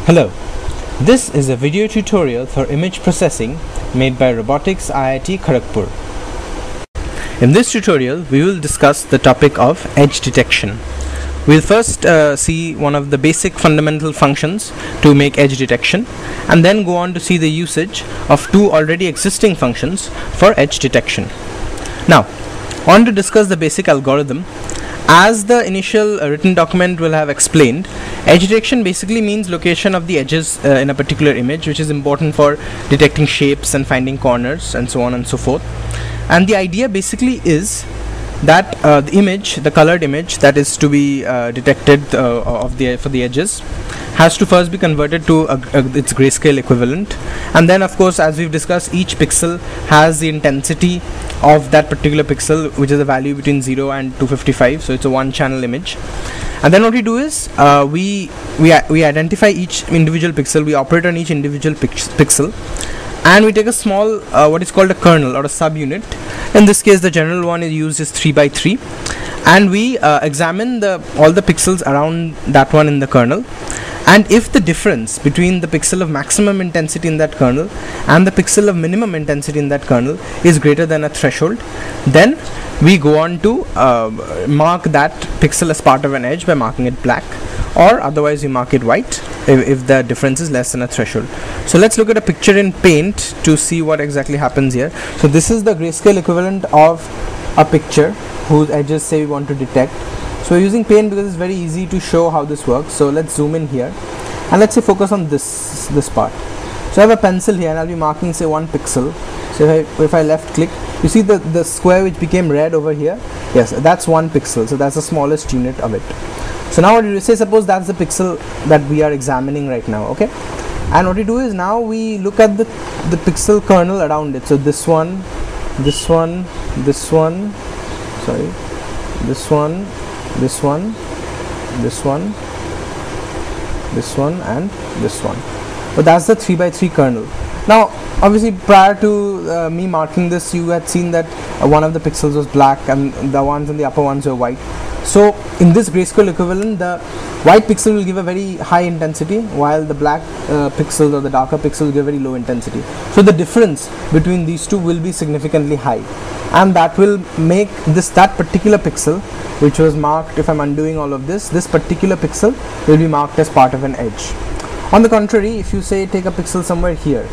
Hello, this is a video tutorial for image processing made by Robotics IIT Kharagpur. In this tutorial, we will discuss the topic of edge detection. We'll first see one of the basic fundamental functions to make edge detection, and then go on to see the usage of two already existing functions for edge detection. Now, on to discuss the basic algorithm. As the initial written document will have explained, edge detection basically means location of the edges in a particular image, which is important for detecting shapes and finding corners and so on and so forth. And the idea basically is that the colored image that is to be detected for the edges has to first be converted to its grayscale equivalent, and then of course, as we've discussed, each pixel has the intensity of that particular pixel, which is a value between 0 and 255, so it's a one channel image. And then what we do is we identify each individual pixel, we operate on each individual pixel, and we take a small what is called a kernel or a subunit. In this case, the general one is used is 3 by 3, and we examine all the pixels around that one in the kernel. And if the difference between the pixel of maximum intensity in that kernel and the pixel of minimum intensity in that kernel is greater than a threshold, then we go on to mark that pixel as part of an edge by marking it black, or otherwise we mark it white if the difference is less than a threshold. So let's look at a picture in Paint to see what exactly happens here. So this is the grayscale equivalent of a picture whose edges, say, we want to detect. So we're using Paint because it's very easy to show how this works. So let's zoom in here and let's say focus on this part. So I have a pencil here and I'll be marking, say, one pixel. So if I left click, you see the square which became red over here. Yes, that's one pixel, so that's the smallest unit of it. So now what do you say, suppose that's the pixel that we are examining right now, okay? And what we do is now we look at the pixel kernel around it. So this one, this one, this one, sorry, this one, this one, this one, this one, and this one. But that's the 3 by 3 kernel. Now obviously prior to me marking this, you had seen that one of the pixels was black and the ones and the upper ones were white. So in this grayscale equivalent, the white pixel will give a very high intensity, while the black pixels or the darker pixel will give very low intensity. So the difference between these two will be significantly high, and that will make that particular pixel, which was marked, if I'm undoing all of this particular pixel will be marked as part of an edge. On the contrary, if you say take a pixel somewhere here,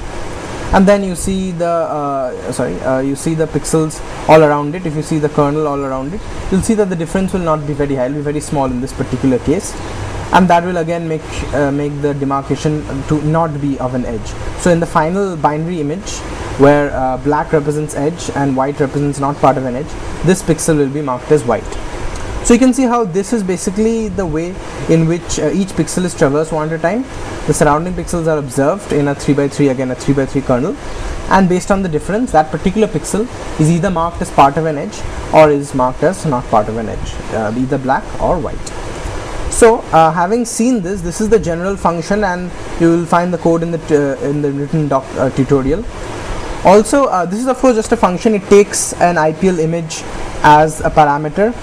and then you see you see the pixels all around it, if you see the kernel all around it, you'll see that the difference will not be very high, it will be very small in this particular case, and that will again make the demarcation to not be of an edge. So in the final binary image, where black represents edge and white represents not part of an edge, this pixel will be marked as white. So you can see how this is basically the way in which each pixel is traversed one at a time. The surrounding pixels are observed in a 3 by 3, again a 3 by 3 kernel, and based on the difference, that particular pixel is either marked as part of an edge or is marked as not part of an edge, either black or white. So having seen this is the general function, and you will find the code in the written tutorial. Also, this is of course just a function. It takes an IPL image as a parameter,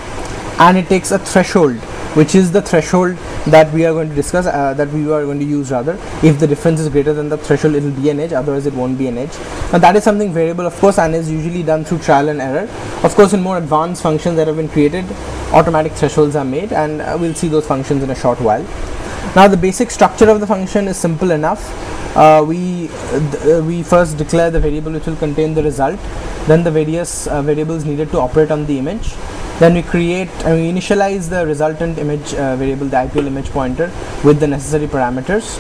and it takes a threshold, which is the threshold that we are going to discuss, that we are going to use rather. If the difference is greater than the threshold, it will be an edge, otherwise it won't be an edge. Now that is something variable, of course, and is usually done through trial and error. Of course, in more advanced functions that have been created, automatic thresholds are made, and we'll see those functions in a short while. Now the basic structure of the function is simple enough. We first declare the variable which will contain the result, then the various variables needed to operate on the image. Then we create and we initialize the resultant image variable, the IPL image pointer, with the necessary parameters.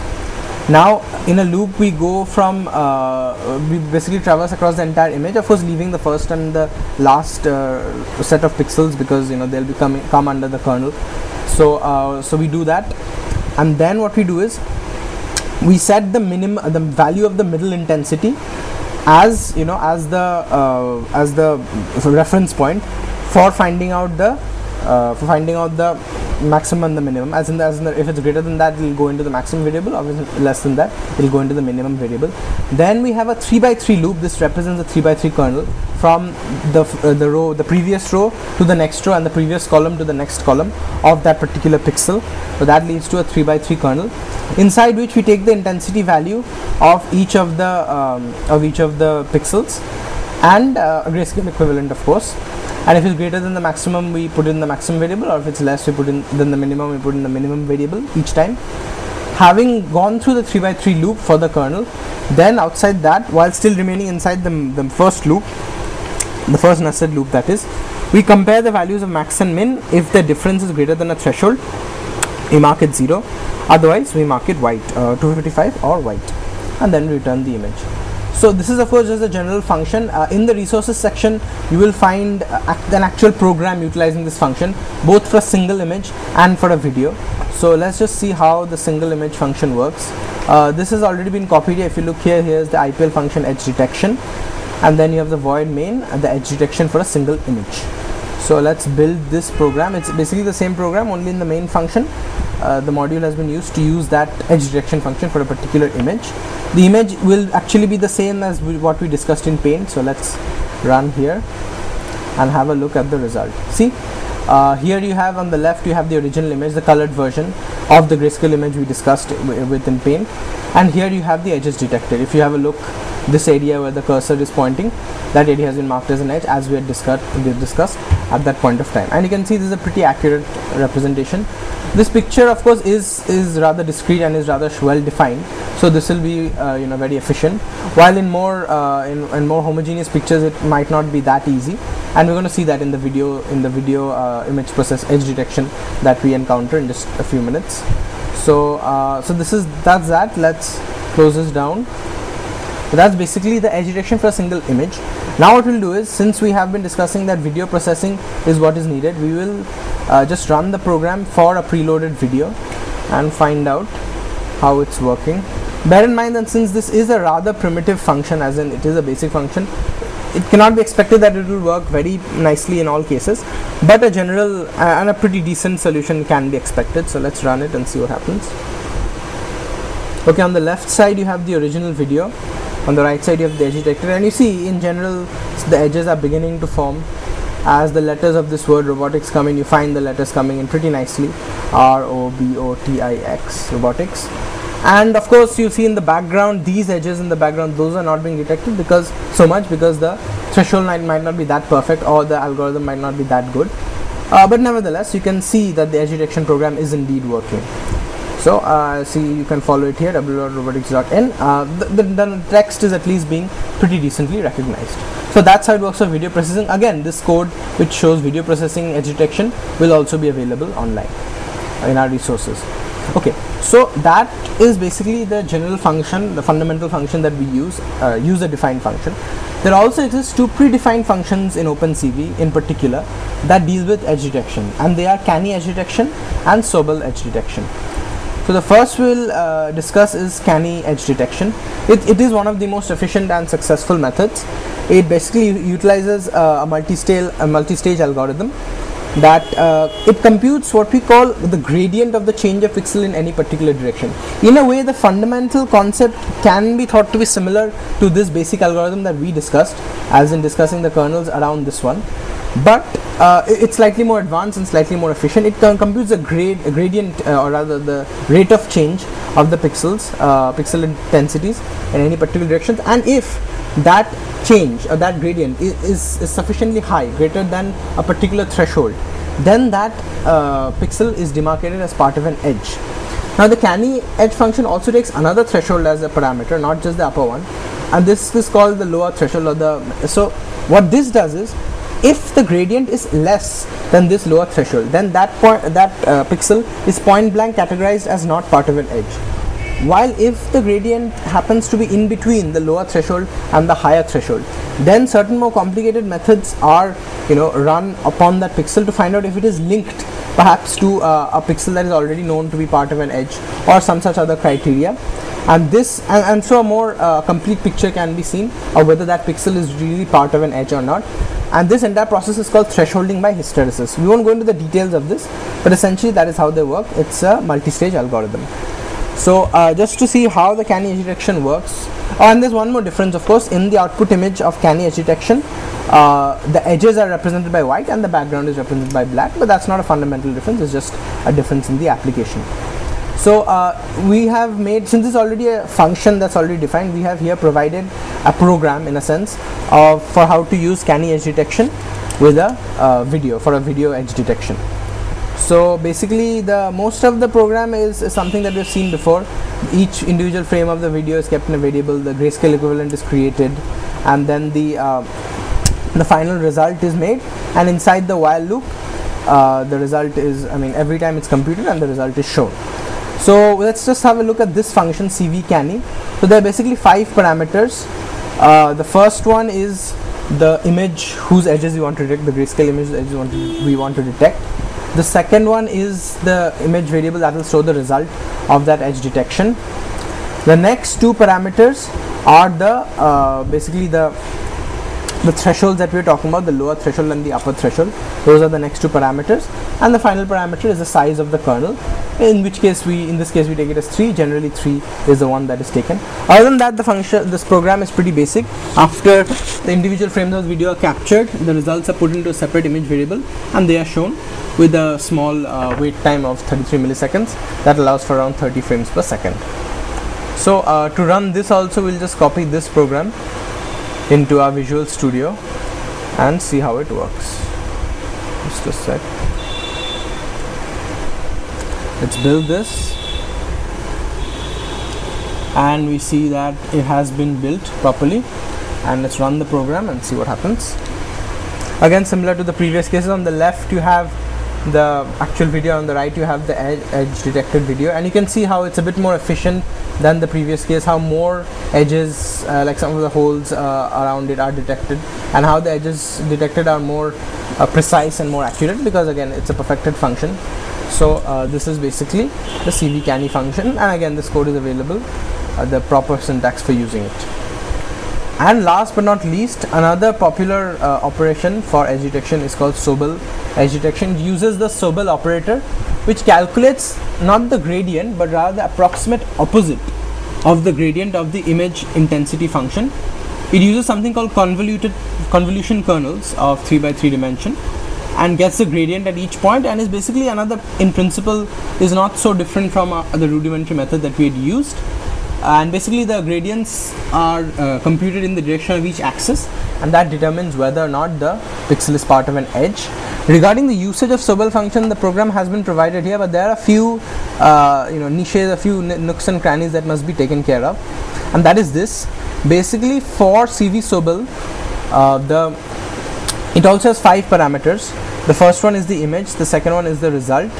Now in a loop we go from we basically traverse across the entire image, of course leaving the first and the last set of pixels, because they'll be come under the kernel. So we do that, and then what we do is we set the value of the middle intensity as as the reference point for finding out the maximum and the minimum, as in the if it's greater than that, it will go into the maximum variable, or if it's less than that, it will go into the minimum variable. Then we have a 3x3 loop. This represents a 3x3 kernel from the previous row to the next row, and the previous column to the next column of that particular pixel. So that leads to a 3x3 kernel, inside which we take the intensity value of each of the pixels, and a grayscale equivalent, of course. And if it's greater than the maximum, we put in the maximum variable, or if it's less, we put in than the minimum, we put in the minimum variable each time. Having gone through the 3x3 loop for the kernel, then outside that, while still remaining inside the first loop, the first nested loop, that is, we compare the values of max and min. If the difference is greater than a threshold, we mark it 0, otherwise we mark it white, 255 or white, and then return the image. So this is of course just a general function. In the resources section, you will find an actual program utilizing this function, both for a single image and for a video. So let's just see how the single image function works. This has already been copied here. If you look here, here's the IPL function edge detection, and then you have the void main and the edge detection for a single image. So let's build this program. It's basically the same program, only in the main function. The module has been used to use that edge detection function for a particular image. The image will actually be the same as what we discussed in Paint. So let's run here and have a look at the result. See, here you have on the left, you have the original image, the colored version of the grayscale image we discussed within Paint, and here you have the edges detected. If you have a look, this area where the cursor is pointing, that area has been marked as an edge, as we had discussed at that point of time. And you can see this is a pretty accurate representation. This picture, of course, is rather discrete and is rather well defined, so this will be very efficient. While in more homogeneous pictures, it might not be that easy, and we're going to see that in the video image process edge detection that we encounter in just a few minutes. So that's that. Let's close this down. So that's basically the edge detection for a single image. Now what we'll do is, since we have been discussing that video processing is what is needed, we will just run the program for a preloaded video and find out how it's working. Bear in mind that since this is a rather primitive function, as in it is a basic function, it cannot be expected that it will work very nicely in all cases, but a general and a pretty decent solution can be expected. So let's run it and see what happens. Okay, on the left side you have the original video, on the right side you have the edge detector, and you see in general the edges are beginning to form. As the letters of this word robotics come in, you find the letters coming in pretty nicely, ROBOTIX, robotics. And of course you see in the background, these edges in the background, those are not being detected because the threshold might not be that perfect, or the algorithm might not be that good, but nevertheless you can see that the edge detection program is indeed working. So see, you can follow it here, www.robotics.in. The text is at least being pretty decently recognized. So that's how it works for video processing. Again, this code which shows video processing edge detection will also be available online in our resources. Okay, so that is basically the general function, the fundamental function that we use, user defined function. There also exists two predefined functions in OpenCV in particular that deal with edge detection, and they are canny edge detection and Sobel edge detection. So the first we'll discuss is canny edge detection. It is one of the most efficient and successful methods. It basically utilizes a multi-stage algorithm that it computes what we call the gradient of the change of pixel in any particular direction. In a way, the fundamental concept can be thought to be similar to this basic algorithm that we discussed, as in discussing the kernels around this one, but it's slightly more advanced and slightly more efficient. It computes a gradient, or rather the rate of change of the pixels, pixel intensities in any particular direction, and if that change or that gradient is sufficiently high, greater than a particular threshold, then that pixel is demarcated as part of an edge. Now the canny edge function also takes another threshold as a parameter, not just the upper one, and this is called the lower threshold, or so what this does is, if the gradient is less than this lower threshold, then that pixel is point blank categorized as not part of an edge. While if the gradient happens to be in between the lower threshold and the higher threshold, then certain more complicated methods are run upon that pixel to find out if it is linked perhaps to a pixel that is already known to be part of an edge, or some such other criteria. And this so a more complete picture can be seen of whether that pixel is really part of an edge or not. and this entire process is called thresholding by hysteresis. We won't go into the details of this, but essentially that is how they work. It's a multi-stage algorithm. So just to see how the Canny edge detection works, and there's one more difference, of course. In the output image of Canny edge detection, the edges are represented by white and the background is represented by black, but that's not a fundamental difference, it's just a difference in the application. So we have made, since it's already a function that's already defined, we have here provided a program in a sense for how to use Canny edge detection with a video, for a video edge detection. So basically most of the program is something that we've seen before. Each individual frame of the video is kept in a variable, the grayscale equivalent is created, and then the final result is made, and inside the while loop the result is, every time it's computed and the result is shown. So let's just have a look at this function CV Canny. So there are basically 5 parameters. The first one is the image whose edges you want to detect, the grayscale image edges we want to detect. The second one is the image variable that will show the result of that edge detection. The next 2 parameters are the basically the thresholds that we are talking about, the lower threshold and the upper threshold. Those are the next 2 parameters, and the final parameter is the size of the kernel, in which case in this case we take it as 3. Generally 3 is the one that is taken. Other than that, this program is pretty basic. After the individual frames of video are captured, the results are put into a separate image variable and they are shown with a small wait time of 33 milliseconds that allows for around 30 frames per second. So to run this also, we'll just copy this program into our Visual Studio and see how it works. Just a sec. Let's build this, and we see that it has been built properly, and let's run the program and see what happens. Again, similar to the previous cases, on the left you have the actual video, on the right you have the edge detected video, and you can see how it's a bit more efficient than the previous case, how more edges like some of the holes around it are detected, and how the edges detected are more precise and more accurate, because again it's a perfected function. So this is basically the CV Canny function, and again this code is available, the proper syntax for using it. And last but not least, another popular operation for edge detection is called Sobel edge detection. It uses the Sobel operator, which calculates not the gradient but rather the approximate opposite of the gradient of the image intensity function. It uses something called convolution kernels of 3 by 3 dimension and gets the gradient at each point, and is basically another, in principle, is not so different from the rudimentary method that we had used. And basically the gradients are computed in the direction of each axis, and that determines whether or not the pixel is part of an edge. Regarding the usage of Sobel function, the program has been provided here, but there are a few niches, a few nooks and crannies that must be taken care of, and that is this. Basically for CV Sobel, it also has 5 parameters. The first one is the image, the second one is the result,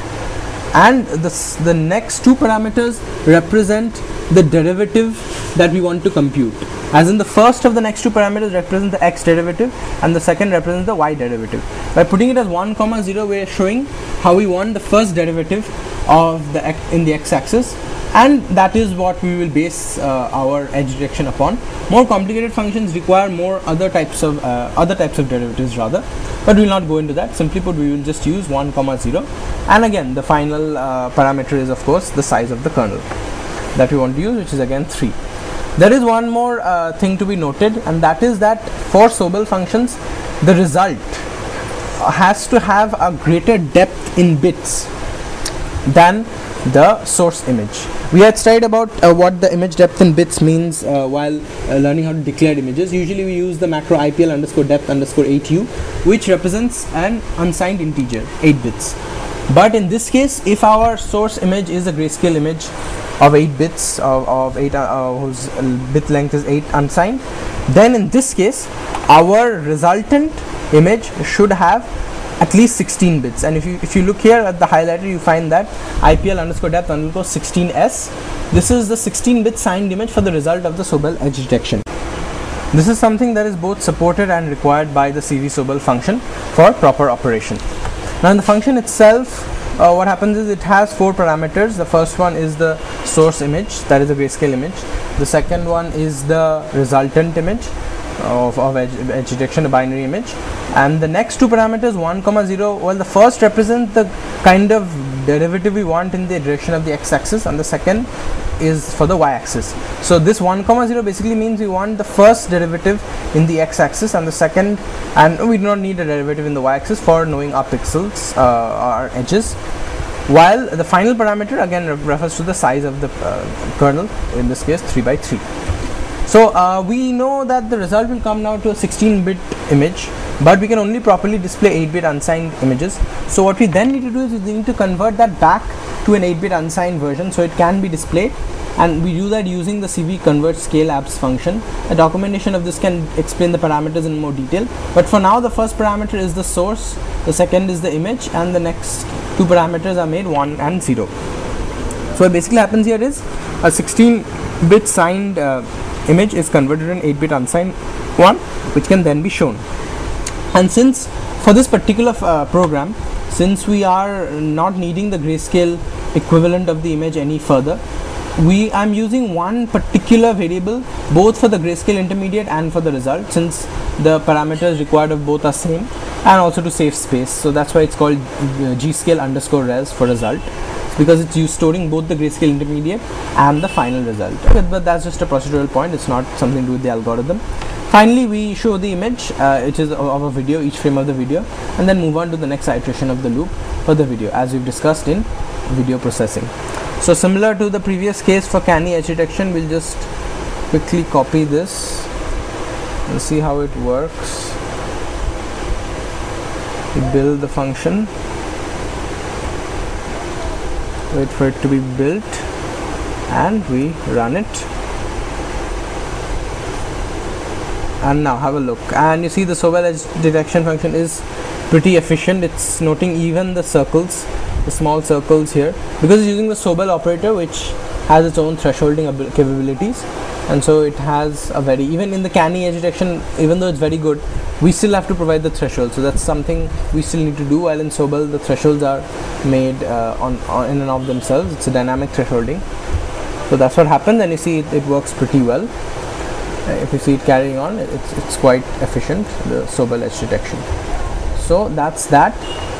and the next 2 parameters represent the derivative that we want to compute. As in, the first of the next 2 parameters represent the x derivative and the second represents the y derivative. By putting it as 1, 0, we are showing how we want the first derivative of the in the x-axis, and that is what we will base our edge detection upon. More complicated functions require more other types of derivatives rather, but we will not go into that. Simply put, we will just use 1, 0, and again the final parameter is of course the size of the kernel that we want to use, which is again 3. There is one more thing to be noted, and that is that for Sobel functions, the result has to have a greater depth in bits than the source image. We had studied about what the image depth in bits means while learning how to declare images. Usually we use the macro IPL_depth_8u, which represents an unsigned integer, 8 bits. But in this case, if our source image is a grayscale image of 8 bits whose bit length is 8 unsigned, then in this case our resultant image should have at least 16 bits. And if you look here at the highlighter, you find that IPL_depth_16s. This is the 16-bit signed image for the result of the Sobel edge detection. This is something that is both supported and required by the CV Sobel function for proper operation. Now in the function itself, what happens is it has 4 parameters. The first one is the source image, that is a grayscale image. The second one is the resultant image of edge detection, a binary image. And the next two parameters 1, 0, well, the first represents the kind of derivative we want in the direction of the x-axis, and the second is for the y-axis. So this 1, 0 basically means we want the first derivative in the x-axis and the second, and we do not need a derivative in the y-axis for knowing our pixels, our edges, while the final parameter again refers to the size of the kernel, in this case 3 by 3. So we know that the result will come now to a 16-bit image, but we can only properly display 8-bit unsigned images. So what we then need to do is we need to convert that back to an 8-bit unsigned version so it can be displayed, and we do that using the CV convert scale apps function. A documentation of this can explain the parameters in more detail, but for now the first parameter is the source, the second is the image, and the next two parameters are made 1 and 0. So what basically happens here is a 16-bit signed image is converted in 8-bit unsigned one, which can then be shown. And since for this particular program, since we are not needing the grayscale equivalent of the image any further, I'm using one particular variable both for the grayscale intermediate and for the result, since the parameters required of both are same, and also to save space. So that's why it's called gscale_res for result, because it's used storing both the grayscale intermediate and the final result. But that's just a procedural point, it's not something to do with the algorithm. Finally, we show the image which is of a video, each frame of the video, and then move on to the next iteration of the loop for the video, as we've discussed in video processing. So similar to the previous case for canny edge detection, we'll just quickly copy this and see how it works. We build the function, wait for it to be built, and we run it. And now have a look, and you see the Sobel edge detection function is pretty efficient. It's noting even the circles, the small circles here, because it's using the Sobel operator, which has its own thresholding capabilities, and so it has a very, even in the canny edge detection, even though it's very good, we still have to provide the threshold. So that's something we still need to do, while in Sobel the thresholds are made on in and of themselves. It's a dynamic thresholding. So that's what happens, and you see it works pretty well. If you see it carrying on, it's quite efficient, the Sobel edge detection. So that's that,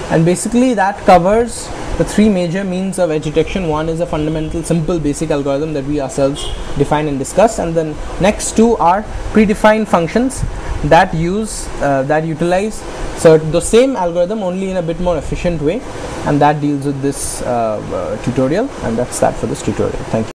and basically that covers the three major means of edge detection. One is a fundamental simple basic algorithm that we ourselves define and discuss, and then next two are predefined functions that utilize the same algorithm only in a bit more efficient way, and that deals with this tutorial, and that's that for this tutorial. Thank you.